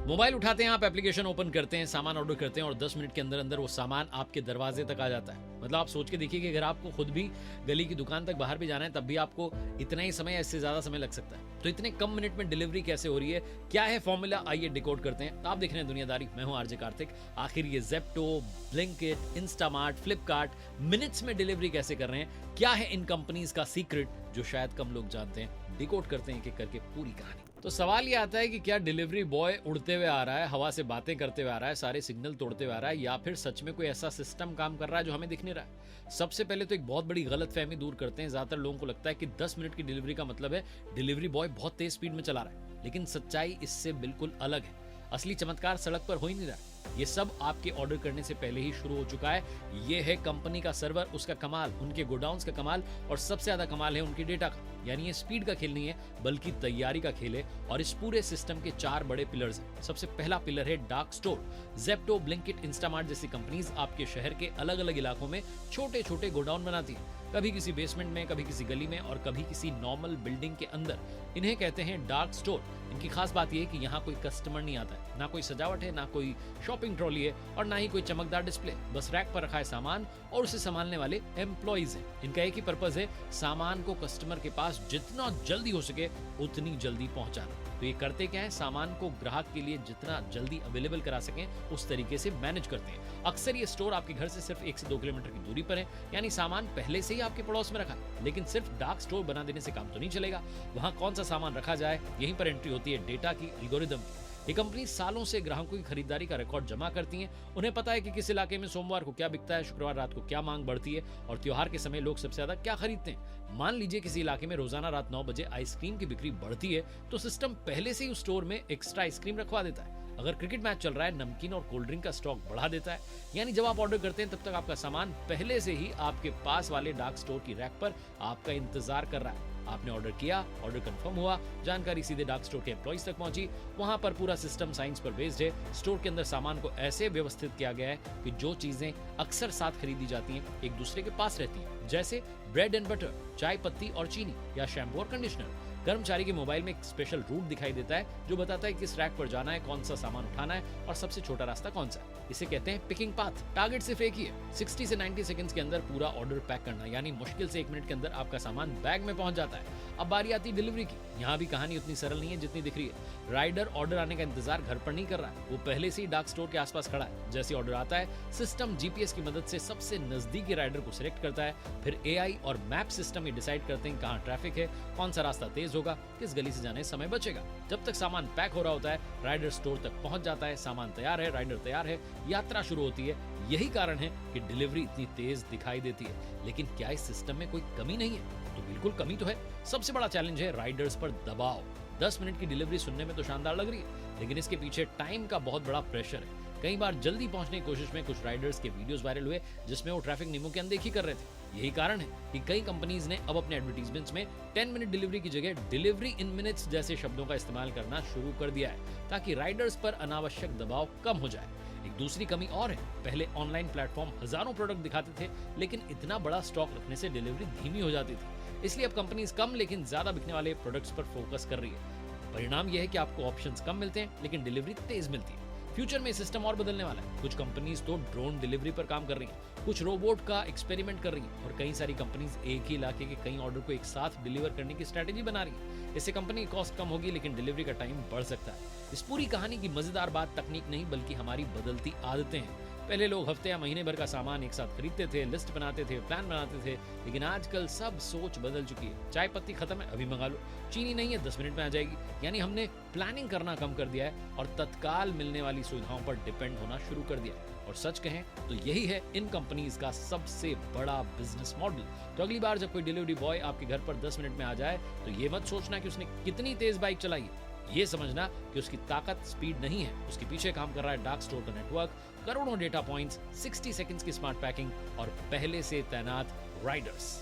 Mobile उठाते हैं आप, एप्लीकेशन ओपन करते हैं, सामान ऑर्डर करते हैं और 10 मिनट के अंदर अंदर वो सामान आपके दरवाजे तक आ जाता है। मतलब आप सोच के देखिए कि अगर आपको खुद भी गली की दुकान तक बाहर भी जाना है तब भी आपको इतना ही समय या इससे ज्यादा समय लग सकता है। तो इतने कम मिनट में डिलीवरी कैसे हो रही है, क्या है फॉर्मूला, आइए डिकोड करते हैं। आप देख रहे हैं दुनियादारी, मैं हूं आरजे कार्तिक। आखिर ये Zepto, Blinkit, Instamart, Flipkart minutes में डिलीवरी कैसे कर रहे हैं, क्या है इन कंपनीज का सीक्रेट जो शायद कम लोग जानते हैं। डिकोड करते हैं एक एक करके पूरी कहानी। तो सवाल ये आता है कि क्या डिलीवरी बॉय उड़ते हुए आ रहा है, हवा से बातें करते हुए आ रहा है, सारे सिग्नल तोड़ते हुए आ रहा है, या फिर सच में कोई ऐसा सिस्टम काम कर रहा है जो हमें दिख नहीं रहा है। सबसे पहले तो एक बहुत बड़ी गलतफहमी दूर करते हैं। ज्यादातर लोगों को लगता है कि 10 मिनट की डिलीवरी का मतलब है डिलीवरी बॉय बहुत तेज स्पीड में चला रहा है, लेकिन सच्चाई इससे बिल्कुल अलग है। असली चमत्कार सड़क पर हो ही नहीं रहा, ये सब आपके ऑर्डर करने से पहले ही शुरू हो चुका है। ये है कंपनी का सर्वर, उसका कमाल, उनके गोडाउन्स का कमाल, और सबसे ज्यादा कमाल है उनकी डेटा का। यानी ये स्पीड का खेल नहीं है बल्कि तैयारी का खेल है। और इस पूरे सिस्टम के 4 बड़े पिलर्स हैं। सबसे पहला पिलर है dark store. Zepto, Blinkit, Instamart जैसी कंपनीज आपके शहर के अलग अलग इलाकों में छोटे छोटे गोडाउन बनाती है, कभी किसी बेसमेंट में, कभी किसी गली में और कभी किसी नॉर्मल बिल्डिंग के अंदर। इन्हें कहते हैं डार्क स्टोर। इनकी खास बात यह है कि यहाँ कोई कस्टमर नहीं आता है, ना कोई सजावट है, ना कोई शॉपिंग ट्रॉली है और ना ही कोई चमकदार डिस्प्ले। बस रैक पर रखा है सामान और उसे संभालने वाले एम्प्लॉइज हैं। इनका एक ही पर्पस है, सामान को कस्टमर के पास जितना जल्दी हो सके उतनी जल्दी पहुंचाना। तो ये करते क्या है, सामान को ग्राहक के लिए जितना जल्दी अवेलेबल करा सकें उस तरीके से मैनेज करते हैं। अक्सर ये स्टोर आपके घर से सिर्फ 1 से 2 किलोमीटर की दूरी पर है, यानी सामान पहले से ही आपके पड़ोस में रखा है। लेकिन सिर्फ डार्क स्टोर बना देने से काम तो नहीं चलेगा। वहां कौन सा सामान रखा जाए, यहीं पर एंट्री होती है डेटा की, एल्गोरिदम की। ये कंपनी सालों से ग्राहकों की खरीदारी का रिकॉर्ड जमा करती हैं। उन्हें पता है कि किस इलाके में सोमवार को क्या बिकता है, शुक्रवार रात को क्या मांग बढ़ती है और त्योहार के समय लोग सबसे ज्यादा क्या खरीदते हैं। मान लीजिए किसी इलाके में रोजाना रात 9 बजे आइसक्रीम की बिक्री बढ़ती है, तो सिस्टम पहले से ही उस स्टोर में एक्स्ट्रा आइसक्रीम रखवा देता है। अगर क्रिकेट मैच चल रहा है, नमकीन और कोल्ड ड्रिंक का स्टॉक बढ़ा देता है। यानी जब आप ऑर्डर करते हैं तब तक आपका सामान पहले से ही आपके पास वाले डार्क स्टोर की रैक पर आपका इंतजार कर रहा है। आपने ऑर्डर किया, ऑर्डर कंफर्म हुआ, जानकारी सीधे डार्क स्टोर के एम्प्लॉइज तक पहुंची। वहां पर पूरा सिस्टम साइंस पर बेस्ड है। स्टोर के अंदर सामान को ऐसे व्यवस्थित किया गया है कि जो चीजें अक्सर साथ खरीदी जाती हैं एक दूसरे के पास रहती हैं, जैसे ब्रेड एंड बटर, चाय पत्ती और चीनी, या शैम्पू और कंडीशनर। कर्मचारी के मोबाइल में एक स्पेशल रूट दिखाई देता है जो बताता है किस रैक पर जाना है, कौन सा सामान उठाना है और सबसे छोटा रास्ता कौन सा है। इसे कहते हैं पिकिंग पाथ। टारगेट सिर्फ एक ही है, 60 से 90 सेकंड्स के अंदर पूरा ऑर्डर पैक करना। यानी मुश्किल से 1 मिनट के अंदर आपका सामान बैग में पहुंच जाता है। अब बारी आती है डिलीवरी की। यहाँ भी कहानी उतनी सरल नहीं है जितनी दिख रही है। राइडर ऑर्डर आने का इंतजार घर पर नहीं कर रहा है, वो पहले से ही डार्क स्टोर के आसपास खड़ा है। जैसे ऑर्डर आता है, सिस्टम जीपीएस की मदद से सबसे नजदीकी राइडर को सिलेक्ट करता है। फिर एआई और मैप सिस्टम ही डिसाइड करते हैं कहाँ ट्रैफिक है, कौन सा रास्ता तेज होगा, किस गली से जाने समय बचेगा। जब तक सामान पैक हो रहा होता है, राइडर स्टोर तक पहुंच जाता है, सामान तैयार है, राइडर तैयार है, यात्रा शुरू होती है। यही कारण है कि डिलीवरी इतनी तेज दिखाई देती है। लेकिन क्या इस सिस्टम में कोई कमी नहीं है? तो बिल्कुल कमी तो है। सबसे बड़ा चैलेंज है राइडर्स पर दबाव। 10 मिनट की डिलीवरी सुनने में तो शानदार लग रही है, लेकिन इसके पीछे टाइम का बहुत बड़ा प्रेशर है। कई बार जल्दी पहुंचने की कोशिश में कुछ राइडर्स के वीडियोस वायरल हुए जिसमें वो ट्रैफिक नियमों की अनदेखी कर रहे थे। यही कारण है कि कई कंपनीज ने अब अपने एडवर्टीजमेंट्स में 10 मिनट डिलीवरी की जगह डिलीवरी इन मिनट्स जैसे शब्दों का इस्तेमाल करना शुरू कर दिया है, ताकि राइडर्स पर अनावश्यक दबाव कम हो जाए। एक दूसरी कमी और है, पहले ऑनलाइन प्लेटफॉर्म हजारों प्रोडक्ट दिखाते थे, लेकिन इतना बड़ा स्टॉक रखने से डिलीवरी धीमी हो जाती थी। इसलिए अब कंपनीज कम लेकिन ज्यादा बिकने वाले प्रोडक्ट्स पर फोकस कर रही है। परिणाम यह है कि आपको ऑप्शंस कम मिलते हैं लेकिन डिलीवरी तेज मिलती है। फ्यूचर में सिस्टम और बदलने वाला है। कुछ कंपनीज तो ड्रोन डिलीवरी पर काम कर रही हैं, कुछ रोबोट का एक्सपेरिमेंट कर रही हैं और कई सारी कंपनीज एक ही इलाके के कई ऑर्डर को एक साथ डिलीवर करने की स्ट्रेटेजी बना रही है। इससे कंपनी की कॉस्ट कम होगी लेकिन डिलीवरी का टाइम बढ़ सकता है। इस पूरी कहानी की मजेदार बात तकनीक नहीं बल्कि हमारी बदलती आदतें हैं। पहले लोग हफ्ते या महीने भर का सामान एक साथ खरीदते थे, लिस्ट बनाते थे, प्लान बनाते थे, लेकिन आजकल सब सोच बदल चुकी है। चाय पत्ती खत्म है, अभी मंगा लो, चीनी नहीं है 10 मिनट में आ जाएगी। यानी हमने प्लानिंग करना कम कर दिया है और तत्काल मिलने वाली सुविधाओं पर डिपेंड होना शुरू कर दिया है। और सच कहें तो यही है इन कंपनीज का सबसे बड़ा बिजनेस मॉडल। तो अगली बार जब कोई डिलीवरी बॉय आपके घर पर 10 मिनट में आ जाए तो ये मत सोचना कि उसने कितनी तेज बाइक चलाई है, ये समझना कि उसकी ताकत स्पीड नहीं है, उसके पीछे काम कर रहा है डार्क स्टोर का नेटवर्क, करोड़ों डेटा पॉइंट्स, 60 सेकंड्स की स्मार्ट पैकिंग और पहले से तैनात राइडर्स।